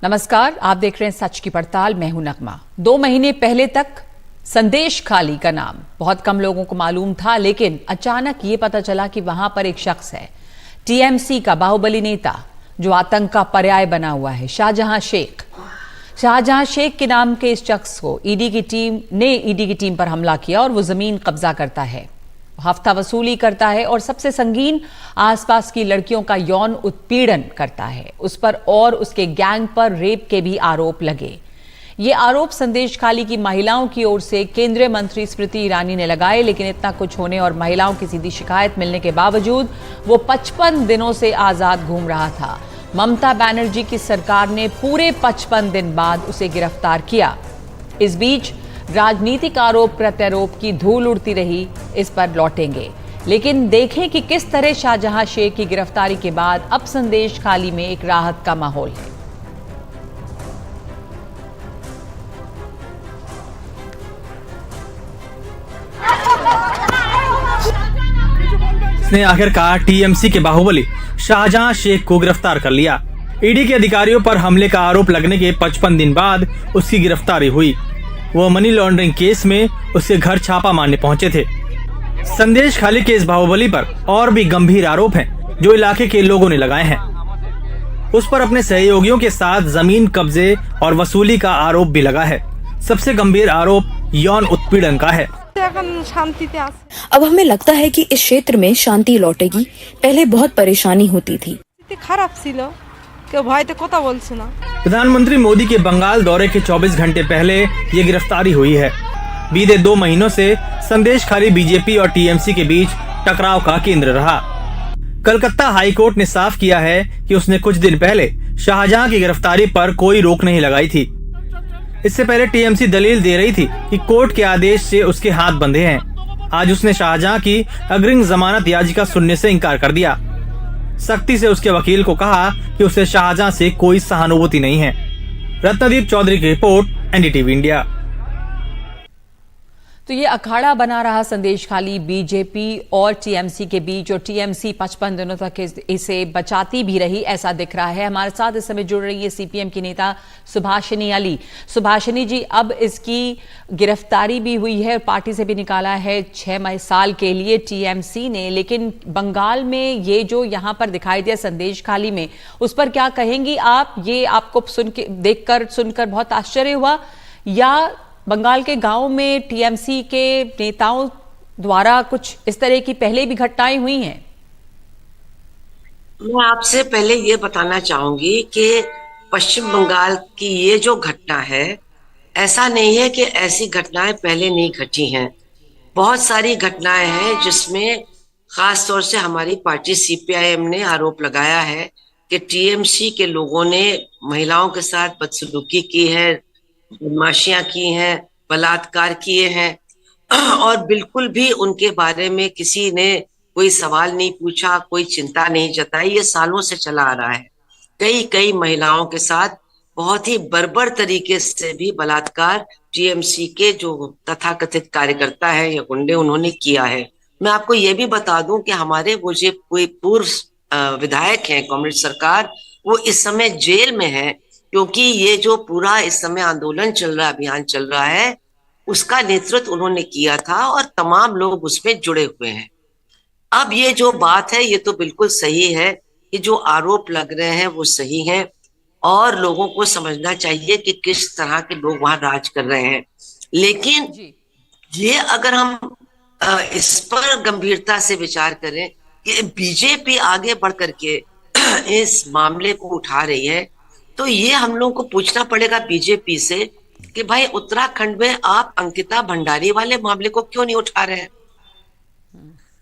नमस्कार, आप देख रहे हैं सच की पड़ताल। मैं हूं नगमा। 2 महीने पहले तक संदेश खाली का नाम बहुत कम लोगों को मालूम था, लेकिन अचानक ये पता चला कि वहां पर एक शख्स है, टीएमसी का बाहुबली नेता, जो आतंक का पर्याय बना हुआ है, शाहजहां शेख। शाहजहां शेख के नाम के इस शख्स को ईडी की टीम पर हमला किया और वो जमीन कब्जा करता है, हफ्ता वसूली करता है और सबसे संगीन, आसपास की लड़कियों का यौन उत्पीड़न करता है। उस पर और उसके गैंग पर रेप के भी आरोप लगे। ये आरोप संदेश खाली की महिलाओं की ओर से केंद्रीय मंत्री स्मृति ईरानी ने लगाए, लेकिन इतना कुछ होने और महिलाओं की सीधी शिकायत मिलने के बावजूद वो 55 दिनों से आजाद घूम रहा था। ममता बनर्जी की सरकार ने पूरे 55 दिन बाद उसे गिरफ्तार किया। इस बीच राजनीतिक आरोप प्रत्यारोप की धूल उड़ती रही। इस पर लौटेंगे, लेकिन देखें कि किस तरह शाहजहां शेख की गिरफ्तारी के बाद अब संदेश खाली में एक राहत का माहौल है। ने आखिरकार टीएमसी के बाहुबली शाहजहां शेख को गिरफ्तार कर लिया। ईडी के अधिकारियों पर हमले का आरोप लगने के 55 दिन बाद उसकी गिरफ्तारी हुई। वो मनी लॉन्ड्रिंग केस में उसके घर छापा मारने पहुंचे थे। संदेश खाली के इस बाहुबली पर और भी गंभीर आरोप हैं, जो इलाके के लोगों ने लगाए हैं। उस पर अपने सहयोगियों के साथ जमीन कब्जे और वसूली का आरोप भी लगा है। सबसे गंभीर आरोप यौन उत्पीड़न का है। अब हमें लगता है कि इस क्षेत्र में शांति लौटेगी। पहले बहुत परेशानी होती थी। प्रधानमंत्री मोदी के बंगाल दौरे के 24 घंटे पहले ये गिरफ्तारी हुई है। बीते 2 महीनों से संदेश खाली बीजेपी और टीएमसी के बीच टकराव का केंद्र रहा। कलकत्ता हाई कोर्ट ने साफ किया है कि उसने कुछ दिन पहले शाहजहां की गिरफ्तारी पर कोई रोक नहीं लगाई थी। इससे पहले टीएमसी दलील दे रही थी कि कोर्ट के आदेश से उसके हाथ बंधे हैं। आज उसने शाहजहां की अग्रिम जमानत याचिका सुनने से इनकार कर दिया। सख्ती से उसके वकील को कहा कि उसे शाहजहां से कोई सहानुभूति नहीं है। रत्नदीप चौधरी की रिपोर्ट, एनडीटीवी इंडिया। तो ये अखाड़ा बना रहा संदेश खाली बीजेपी और टीएमसी के बीच, और टीएमसी 55 दिनों तक इसे बचाती भी रही, ऐसा दिख रहा है। हमारे साथ इस समय जुड़ रही है सीपीएम की नेता सुभाषिनी अली। सुभाषिनी जी, अब इसकी गिरफ्तारी भी हुई है और पार्टी से भी निकाला है 6 साल के लिए टीएमसी ने, लेकिन बंगाल में ये जो यहाँ पर दिखाई दिया संदेश खाली में, उस पर क्या कहेंगी आप? ये आपको सुनकर बहुत आश्चर्य हुआ, या बंगाल के गांव में टीएमसी के नेताओं द्वारा कुछ इस तरह की पहले भी घटनाएं हुई हैं? मैं आपसे पहले ये बताना चाहूंगी कि पश्चिम बंगाल की ये जो घटना है, ऐसा नहीं है कि ऐसी घटनाएं पहले नहीं घटी हैं। बहुत सारी घटनाएं हैं जिसमें खास तौर से हमारी पार्टी सीपीआईएम ने आरोप लगाया है कि टीएमसी के लोगों ने महिलाओं के साथ बदसलूकी की है, बदमाशियां की हैं, बलात्कार किए हैं और बिल्कुल भी उनके बारे में किसी ने कोई सवाल नहीं पूछा, कोई चिंता नहीं जताई। ये सालों से चला आ रहा है। कई महिलाओं के साथ बहुत ही बर्बर तरीके से भी बलात्कार टीएमसी के जो तथाकथित कार्यकर्ता है या गुंडे, उन्होंने किया है। मैं आपको ये भी बता दूं कि हमारे वो जो कोई पूर्व विधायक हैं कांग्रेस सरकार, वो इस समय जेल में है, क्योंकि ये जो पूरा इस समय आंदोलन चल रहा, अभियान चल रहा है, उसका नेतृत्व उन्होंने किया था और तमाम लोग उसमें जुड़े हुए हैं। अब ये जो बात है, ये तो बिल्कुल सही है कि जो आरोप लग रहे हैं वो सही हैं और लोगों को समझना चाहिए कि किस तरह के लोग वहां राज कर रहे हैं। लेकिन ये अगर हम इस पर गंभीरता से विचार करें कि बीजेपी आगे बढ़ करके इस मामले को उठा रही है, तो ये हम लोगों को पूछना पड़ेगा बीजेपी से कि भाई उत्तराखंड में आप अंकिता भंडारी वाले मामले को क्यों नहीं उठा रहे हैं?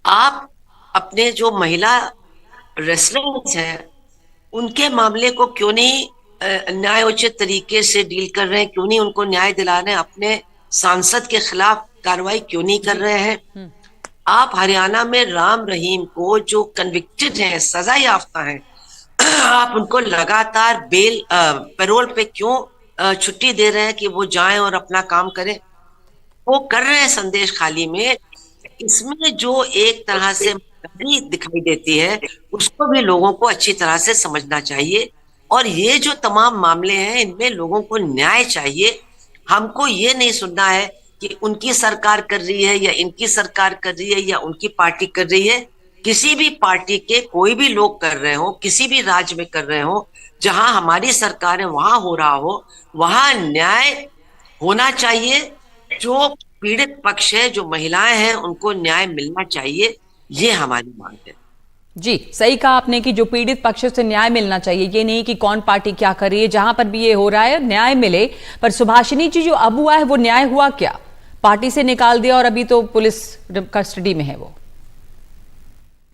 आप अपने जो महिला रेसलर्स हैं उनके मामले को क्यों नहीं न्यायोचित तरीके से डील कर रहे हैं? क्यों नहीं उनको न्याय दिला रहे हैं? अपने सांसद के खिलाफ कार्रवाई क्यों नहीं कर रहे हैं? आप हरियाणा में राम रहीम को, जो कन्विक्टेड हैं, सजा याफ्ता हैं, आप उनको लगातार पैरोल पे क्यों छुट्टी दे रहे हैं कि वो जाएं और अपना काम करें? वो कर रहे हैं संदेश खाली में। इसमें जो एक तरह से दिखाई देती है, उसको भी लोगों को अच्छी तरह से समझना चाहिए और ये जो तमाम मामले हैं इनमें लोगों को न्याय चाहिए। हमको ये नहीं सुनना है कि उनकी सरकार कर रही है या इनकी सरकार कर रही है या उनकी पार्टी कर रही है। किसी भी पार्टी के कोई भी लोग कर रहे हो, किसी भी राज्य में कर रहे हो, जहां हमारी सरकार है वहां हो रहा हो, वहां न्याय होना चाहिए। जो पीड़ित पक्ष है, जो महिलाएं हैं, उनको न्याय मिलना चाहिए। ये हमारी मांग है। जी, सही कहा आपने कि जो पीड़ित पक्ष से न्याय मिलना चाहिए, ये नहीं कि कौन पार्टी क्या कर रही है। जहां पर भी ये हो रहा है न्याय मिले। पर सुभाषिनी जी जो अब हुआ है वो न्याय हुआ क्या? पार्टी से निकाल दिया और अभी तो पुलिस कस्टडी में है वो।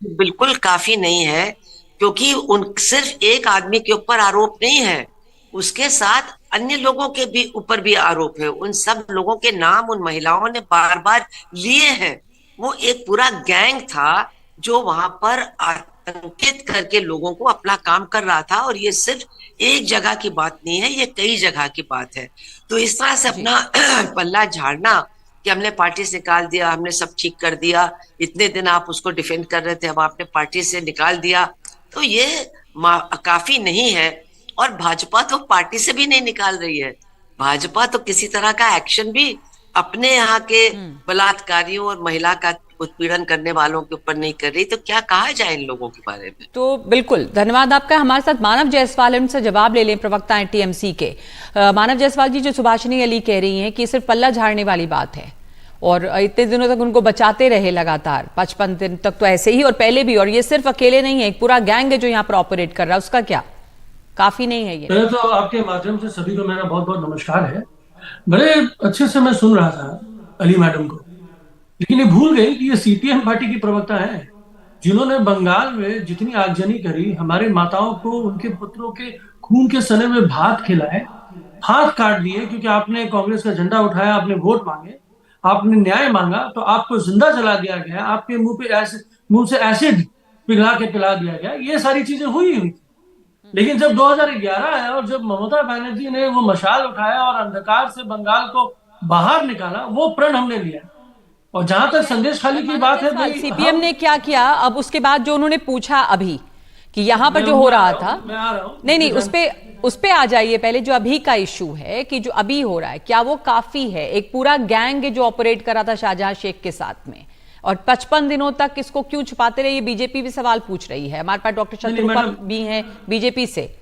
बिल्कुल काफी नहीं है, क्योंकि उन सिर्फ एक आदमी के ऊपर आरोप नहीं है, उसके साथ अन्य लोगों के भी ऊपर भी आरोप है। उन सब लोगों के नाम उन महिलाओं ने बार बार लिए हैं। वो एक पूरा गैंग था जो वहां पर आतंकित करके लोगों को अपना काम कर रहा था। और ये सिर्फ एक जगह की बात नहीं है, ये कई जगह की बात है। तो इस तरह से अपना पल्ला झाड़ना कि हमने पार्टी से निकाल दिया, हमने सब ठीक कर दिया, इतने दिन आप उसको डिफेंड कर रहे थे, अब आपने पार्टी से निकाल दिया, तो ये काफी नहीं है। और भाजपा तो पार्टी से भी नहीं निकाल रही है। भाजपा तो किसी तरह का एक्शन भी अपने यहाँ के बलात्कारियों और महिला का उत्पीड़न करने वालों के ऊपर नहीं कर रही। तो क्या कहा जाए इन लोगों के बारे में? तो बिल्कुल धन्यवाद आपका। हमारे साथ मानव जायसवाल है, उनसे जवाब ले लें, प्रवक्ता है टीएमसी के। मानव जायसवाल जी, जो सुभाषिनी अली कह रही हैं कि सिर्फ पल्ला झाड़ने वाली बात है और इतने दिनों तक उनको बचाते रहे लगातार, 55 दिन तक तो ऐसे ही और पहले भी, और ये सिर्फ अकेले नहीं है, एक पूरा गैंग है जो यहाँ पर ऑपरेट कर रहा है, उसका क्या काफी नहीं है ये? पहले तो आपके माध्यम से सभी को मेरा बहुत बहुत नमस्कार है। बड़े अच्छे से मैं सुन रहा था अली मैडम को, लेकिन ये भूल गई कि ये सीपीएम पार्टी की प्रवक्ता है, जिन्होंने बंगाल में जितनी आगजनी करी, हमारे माताओं को उनके पुत्रों के खून के सने में भात खिलाए, हाथ काट दिए क्योंकि आपने कांग्रेस का झंडा उठाया, आपने वोट मांगे, आपने न्याय मांगा, तो आपको जिंदा जला दिया गया, आपके मुंह से एसिड पिघला के पिला दिया गया। ये सारी चीजें हुई थी। लेकिन जब 2011 आया और जब ममता बनर्जी ने वो मशाल उठाया और अंधकार से बंगाल को बाहर निकाला, वो प्रण हमने लिया। और जहां तक संदेश खाली की बात है भाई, सीपीएम ने क्या किया अब उसके बाद जो उन्होंने पूछा अभी कि यहाँ पर जो हो रहा था, मैं आ रहा हूं, नहीं उस पे आ जाइए पहले। जो अभी का इशू है कि जो अभी हो रहा है, क्या वो काफी है? एक पूरा गैंग जो ऑपरेट कर रहा था शाहजहां शेख के साथ में, और 55 दिनों तक इसको क्यों छुपाते रहे? ये बीजेपी भी सवाल पूछ रही है। हमारे पास डॉक्टर शत्रुपा भी हैं बीजेपी से।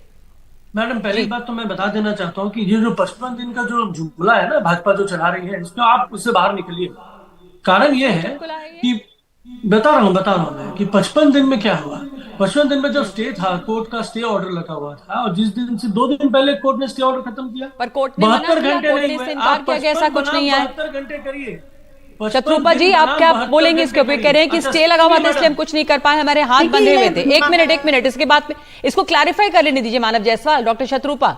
मैडम, पहली बात तो मैं बता देना चाहता हूँ कि ये जो 55 दिन का जो जुमला है ना भाजपा जो चला रही है, इसमें आप उससे बाहर निकलिए। कारण ये है कि बता रहा हूँ मैं कि 55 दिन में क्या हुआ। 55 दिन में जब स्टे था, कोर्ट का स्टे ऑर्डर लगा हुआ था, और जिस दिन से 2 दिन पहले कोर्ट ने स्टे ऑर्डर खत्म किया, पर कोर्ट ने 72 घंटे नहीं हुए। इनकार किया गया, ऐसा कुछ नहीं है। 72 घंटे करिए। शत्रुपा जी, आप क्या बोलेंगे इसके ऊपर? कह रहे हैं कि स्टे लगा हुआ था इसलिए हम कुछ नहीं कर पाए, हमारे हाथ बंधे हुए थे। एक मिनट इसके बाद में इसको क्लैरिफाई कर लेने दीजिए मानव जायसवाल। डॉक्टर शत्रुपा,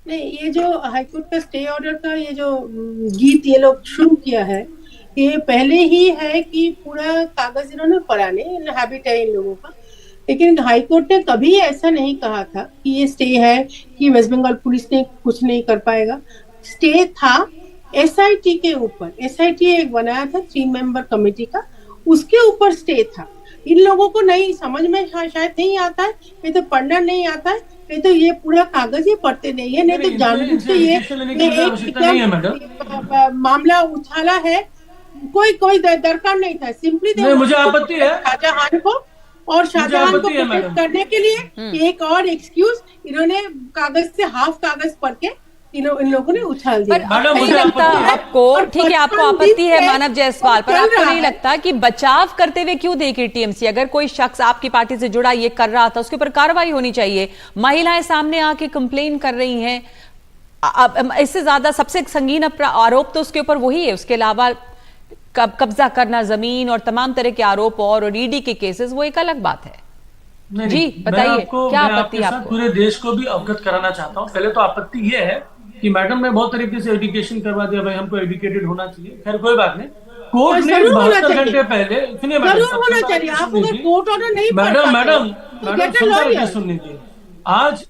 नहीं, ये जो हाईकोर्ट का स्टे ऑर्डर का ये जो गीत ये लोग शुरू किया है, ये पहले ही है कि पूरा कागज इन्होंने पढ़ा नहीं, हैबिट है इन लोगों का। लेकिन हाईकोर्ट ने कभी ऐसा नहीं कहा था कि ये स्टे है कि वेस्ट बंगाल पुलिस ने कुछ नहीं कर पाएगा। स्टे था एसआईटी के ऊपर। एसआईटी एक बनाया था 3 मेंबर कमेटी का, उसके ऊपर स्टे था। इन लोगों को नहीं समझ में शायद नहीं आता है, ये तो पढ़ना नहीं आता है, ये तो ये पूरा कागज ये पढ़ते नहीं है, नहीं तो जानबूझ से ये एक मामला उछाला है। कोई दरकार नहीं था। सिंपली मुझे आपत्ति है शाहजहां को और शाहजहां को प्रोटेक्ट करने के लिए एक और एक्सक्यूज इन्होंने कागज से हाफ कागज पढ़ के इन लोगों ने उछाल दिया। पर नहीं लगता आपको, ठीक है आपको आपत्ति है मानव जायसवाल, पर आपको नहीं लगता कि बचाव करते हुए क्यों देख रही टीएमसी? अगर कोई शख्स आपकी पार्टी से जुड़ा ये कर रहा था, उसके ऊपर कार्रवाई होनी चाहिए। महिलाएं सामने आके कंप्लेन कर रही हैं, इससे ज्यादा सबसे संगीन आरोप तो उसके ऊपर वही है। उसके अलावा कब्जा करना जमीन और तमाम तरह के आरोप और ईडी के केसेस, वो एक अलग बात है। जी बताइए, क्या आपत्ति है आपको? पूरे देश को भी अवगत कराना चाहता हूँ। पहले तो आपत्ति ये है कि मैडम ने बहुत तरीके से एजुकेशन करवा दिया, भाई हमको एजुकेटेड होना चाहिए। खैर कोई बात नहीं, कोर्ट ने 72 घंटे पहले सुनिए मैडम सुन लीजिए। आज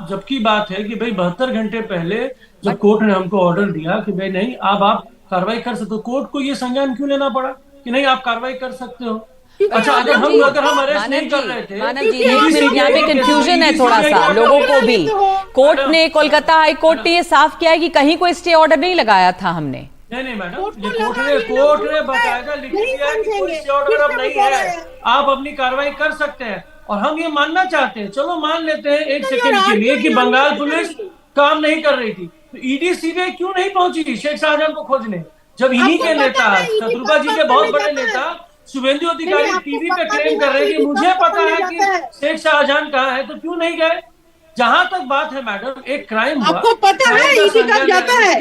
जबकि बात है कि भाई 72 घंटे पहले जब कोर्ट ने हमको ऑर्डर दिया कि भाई नहीं, अब आप कार्रवाई कर सकते हो, कोर्ट को ये संज्ञान क्यों लेना पड़ा कि नहीं आप कार्रवाई कर सकते हो? अच्छा, अगर हम अरेस्ट नहीं कर रहे थे, मानव जी, एक मिनट, यहाँ पे कंफ्यूजन है थोड़ा सा लोगों को भी। कोर्ट ने, कोलकाता हाई कोर्ट ने ये साफ किया है कि कहीं कोई स्टे ऑर्डर नहीं लगाया था हमने। नहीं मैडम, कोर्ट ने बकायदा लिख दिया कि कोई स्टे ऑर्डर अब नहीं है, आप अपनी कार्रवाई कर सकते हैं। और हम ये मानना चाहते हैं, चलो मान लेते हैं एक सेकंड के लिए कि बंगाल पुलिस काम नहीं कर रही थी, तो ईडी सीबीआई क्यों नहीं पहुंची शेख शाहजहां को खोजने, जब इन्हीं के नेता, शत्रुघ्न जी के बहुत बड़े नेता शुभेंदु अधिकारी टीवी पे क्लेम कर रहे हैं कि मुझे पता है कि शेख शाहजहां कहाँ है, तो क्यों नहीं गए? जहां तक बात है मैडम, एक क्राइम हुआ, आपको पता है ईडी कब जाता है?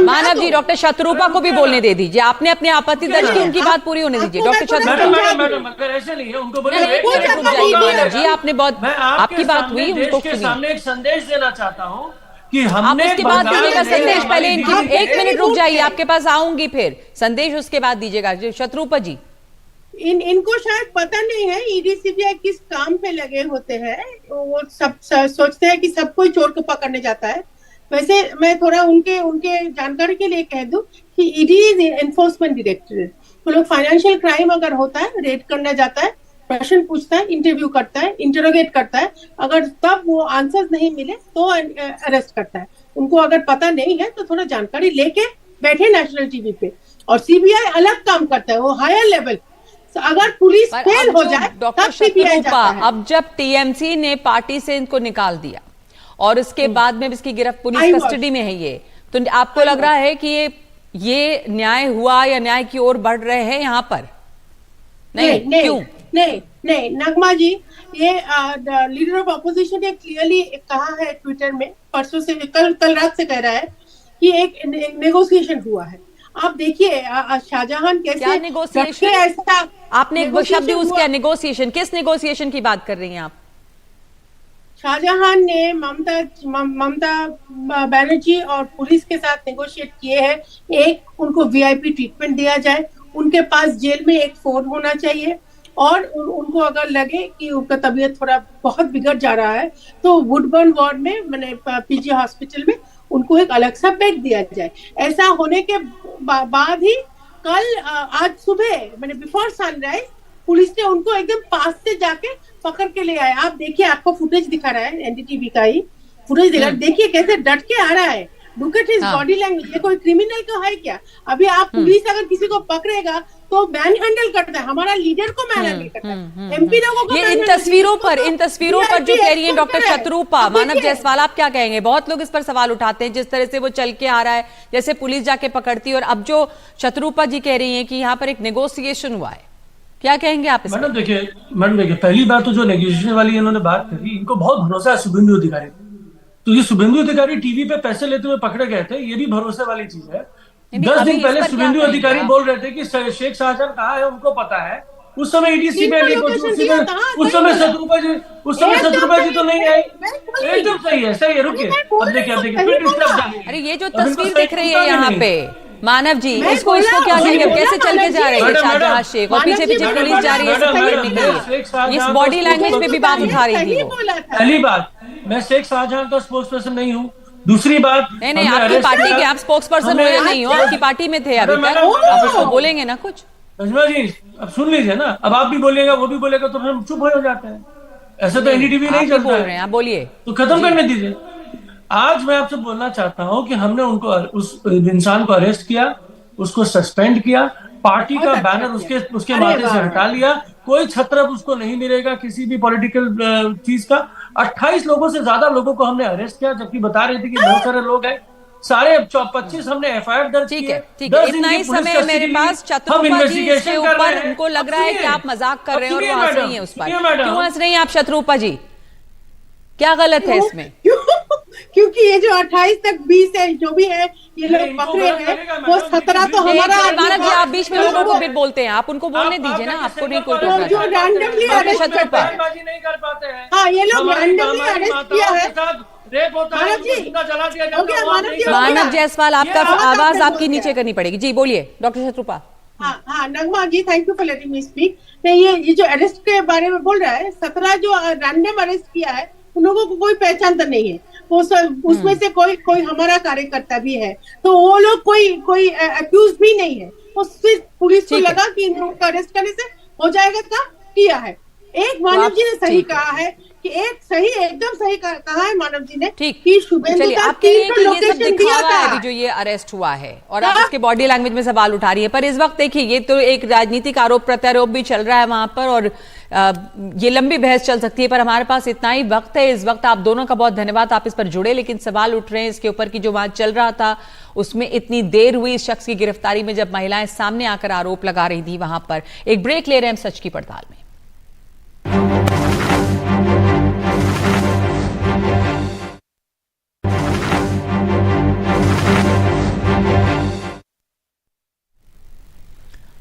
मानव जी, डॉक्टर शत्रुपा को भी बोलने दे दीजिए, आपने अपनी आपत्ति दर्ज की, उनकी बात पूरी होने दीजिए। डॉक्टर शत्रुपा, मैडम अगर ऐसे नहीं है उनको मानव जी, आपने बहुत, आपकी बात हुई, उनको के सामने एक संदेश देना चाहता हूँ कि आप हमने उसके बाद दीजिएगा संदेश, पहले इनकी एक मिनट रुक जाइए, आपके पास आऊंगी फिर, संदेश उसके बाद दीजिएगा। शत्रुपा जी, इनको शायद पता नहीं है ईडी सीबीआई किस काम पे लगे होते हैं, वो सब सोचते हैं कि सब कोई चोर को पकड़ने जाता है। वैसे मैं थोड़ा उनके जानकारी के लिए कह दूं कि ईडी इज एनफोर्समेंट डायरेक्टरेट, तो लोग फाइनेंशियल क्राइम अगर होता है रेड करने जाता है, प्रश्न पूछता है, इंटरव्यू करता है, इंटरोगेट करता है, अगर तब वो आंसर्स नहीं मिले तो अरेस्ट करता है। उनको अगर पता नहीं है तो थोड़ा जानकारी लेके बैठे नेशनल टीवी पे। और सीबीआई अलग काम करता है, वो हायर लेवल, अगर पुलिस फेल हो जाए डॉक्टर शत्रुपा, अब जब टीएमसी ने पार्टी से इनको निकाल दिया और उसके बाद में इसकी गिरफ्त पुलिस कस्टडी में है, ये तो आपको लग रहा है कि ये न्याय हुआ या न्याय की ओर बढ़ रहे हैं यहाँ पर? नहीं, क्यों? नहीं नगमा जी, ये लीडर ऑफ अपोजिशन ने क्लियरली कहा है ट्विटर में, परसों से, कल रात से कह रहा है कि एक नेगोशिएशन हुआ है। आप देखिए शाहजहां कैसे नेगोशिएशन, ऐसा आपने एक शब्द यूज किया, नेगोशिएशन, किस नेगोशिएशन की बात कर रही हैं आप? शाहजहां ने ममता बनर्जी और पुलिस के साथ नेगोशिएट किए हैं, एक उनको वीआईपी ट्रीटमेंट दिया जाए, उनके पास जेल में एक फोन होना चाहिए, और उनको अगर लगे कि उनका तबीयत थोड़ा बहुत बिगड़ जा रहा है तो वुडबर्न वार्ड में, मैंने पीजी हॉस्पिटल में उनको एक अलग सा बेड दिया जाए। ऐसा होने के बाद ही कल आज सुबह, मैंने बिफोर सनराइज, पुलिस ने उनको एकदम पास से जाके पकड़ के ले आए। आप देखिए, आपको फुटेज दिखा रहा है, एनडीटीवी का ही फुटेज दिखा, देखिए कैसे डट के आ रहा है, look at his body language. ये कोई क्रिमिनल का है क्या? अभी आप पुलिस अगर किसी को पकड़ेगा तो मैन हैंडल करता है, हमारा लीडर को मैन हैंडल करता है, एमपी लोगों को। ये इन तस्वीरों पर जो कह रही हैं डॉक्टर शत्रुपा, मानव जायसवाल, आप क्या कहेंगे? बहुत लोग इस पर सवाल उठाते हैं, जिस तरह से वो चल के आ रहा है, जैसे पुलिस जाके पकड़ती है, और अब जो शत्रुपा जी कह रही हैं कि यहाँ पर एक नेगोशिएशन हुआ है, क्या कहेंगे आप? मैडम देखिए, पहली बात तो जो नेगोशिएशन वाली इन्होंने बात करी, इनको बहुत भरोसा है शुभेंदु अधिकारी, तो ये शुभेंदु अधिकारी टीवी पे पैसे लेते हुए पकड़े गए थे, ये भी भरोसे वाली चीज है। 10 दिन पहले शुभेंदु अधिकारी बोल रहे थे कि शेख शाहजहां कहाँ है उनको पता है, उस समय ईडी सीबीआई नहीं पहुंची, उस समय शत्रुपा जी तो नहीं आए। एकदम सही है, रुकिए, अब देखिए अरे ये जो तस्वीर दिख रही है यहाँ पे, मानव जी, इसको क्या कहेंगे? कैसे चल के जा रहे हैं शाहजहां शेख, और पीछे पुलिस जा रही है, इस बॉडी लैंग्वेज पे भी बात उठा रही थी। पहली बात, मैं शेख शाहजहां का स्पोक्स पर्सन नहीं हूँ। दूसरी बात, नहीं, आपकी पार्टी के आप स्पोक्स पर्सन हुए नहीं हो, आपकी पार्टी में थे अभी तक, आप उसको बोलेंगे ना कुछ? नजमा जी, अब सुन लीजिए ना, अब आप भी बोलिएगा, वो भी बोलेगा, तो हम चुप हो जाते हैं। ऐसे तो एनडीटीवी नहीं चलता है, आप बोलिए, तो खत्म करने दीजिए। आज मैं आपसे बोलना चाहता हूं कि हमने उनको, उस इंसान को अरेस्ट किया, उसको सस्पेंड किया, पार्टी का बैनर उसके माथे से हटा लिया, कोई छत्र उसको नहीं मिलेगा किसी भी पॉलिटिकल चीज का। 28 लोगों से ज्यादा लोगों को हमने अरेस्ट किया, जबकि बता रहे थे कि बहुत सारे लोग हैं, सारे 25 हमने एफआईआर दर्ज ठीक है, इतना ही समय मेरे पास। शत्रुपा जी, इसके ऊपर उनको लग रहा है कि आप मजाक कर रहे हैं और वो हंस रही हैं उस पर, क्यों हंस रही हैं आप शत्रुपा जी? क्या गलत है इसमें? क्योंकि ये जो 28 तक 20 है, जो भी है, ये लोग पकड़े हैं, वो 17 तो हमारा। मानव जी, आप बीच में लोगों को फिर बोलते हैं, आप उनको बोलने दीजिए ना, आपको नहीं कोई टोक जो रैंडमली अरेस्ट नहीं कर पाते हैं। हाँ, ये लोग रैंडमली अरेस्ट किया है। मानव जायसवाल, आपका आवाज आपकी नीचे करनी पड़ेगी जी, बोलिए डॉक्टर शत्रुपा। हाँ Nagma ji, thank you for letting me speak. ये जो अरेस्ट के बारे में बोल रहा है, 17 जो रैंडम अरेस्ट किया है, उन लोगों को कोई पहचान तो नहीं है, उसमें से कोई हमारा कार्यकर्ता भी है, तो वो लोग कोई अक्यूज भी नहीं है। उससे पुलिस को ठीक है। लगा कि इन लोगों को अरेस्ट करने से हो जाएगा, काम किया है। एक मानव जी ने सही कहा है कि एकदम सही कहा है मानव जी ने ठीक, कि शुभेंदु चलिए का आप कह रही हैं 3 कि ये सब लोकेशन दिया दिखावा है था। अभी जो ये अरेस्ट हुआ है और आप इसके बॉडी लैंग्वेज में सवाल उठा रही है, पर इस वक्त देखिए ये तो एक राजनीतिक आरोप प्रत्यारोप भी चल रहा है वहां पर और ये लंबी बहस चल सकती है, पर हमारे पास इतना ही वक्त है इस वक्त। आप दोनों का बहुत धन्यवाद, आप इस पर जुड़े, लेकिन सवाल उठ रहे हैं इसके ऊपर कि जो वहां चल रहा था उसमें इतनी देर हुई इस शख्स की गिरफ्तारी में, जब महिलाएं सामने आकर आरोप लगा रही थी वहां पर। एक ब्रेक ले रहे हैं सच की पड़ताल में।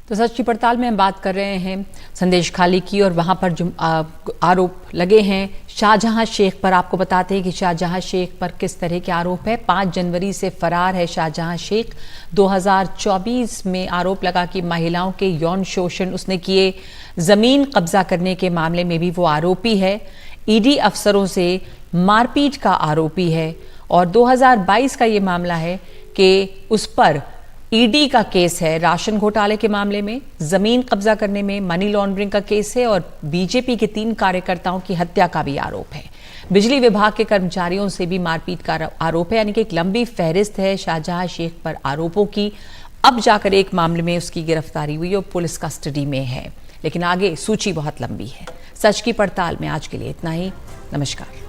तो सच की पड़ताल में हम बात कर रहे हैं संदेश खाली की और वहां पर जो आरोप लगे हैं शाहजहां शेख पर। आपको बताते हैं कि शाहजहां शेख पर किस तरह के आरोप है। 5 जनवरी से फरार है शाहजहां शेख। 2024 में आरोप लगा कि महिलाओं के यौन शोषण उसने किए। जमीन कब्जा करने के मामले में भी वो आरोपी है। ईडी अफसरों से मारपीट का आरोपी है और 2022 का ये मामला है कि उस पर ईडी का केस है राशन घोटाले के मामले में, जमीन कब्जा करने में, मनी लॉन्ड्रिंग का केस है और बीजेपी के 3 कार्यकर्ताओं की हत्या का भी आरोप है। बिजली विभाग के कर्मचारियों से भी मारपीट का आरोप है। यानी कि एक लंबी फहरिस्त है शाहजहां शेख पर आरोपों की। अब जाकर एक मामले में उसकी गिरफ्तारी हुई और पुलिस कस्टडी में है, लेकिन आगे सूची बहुत लंबी है। सच की पड़ताल में आज के लिए इतना ही। नमस्कार।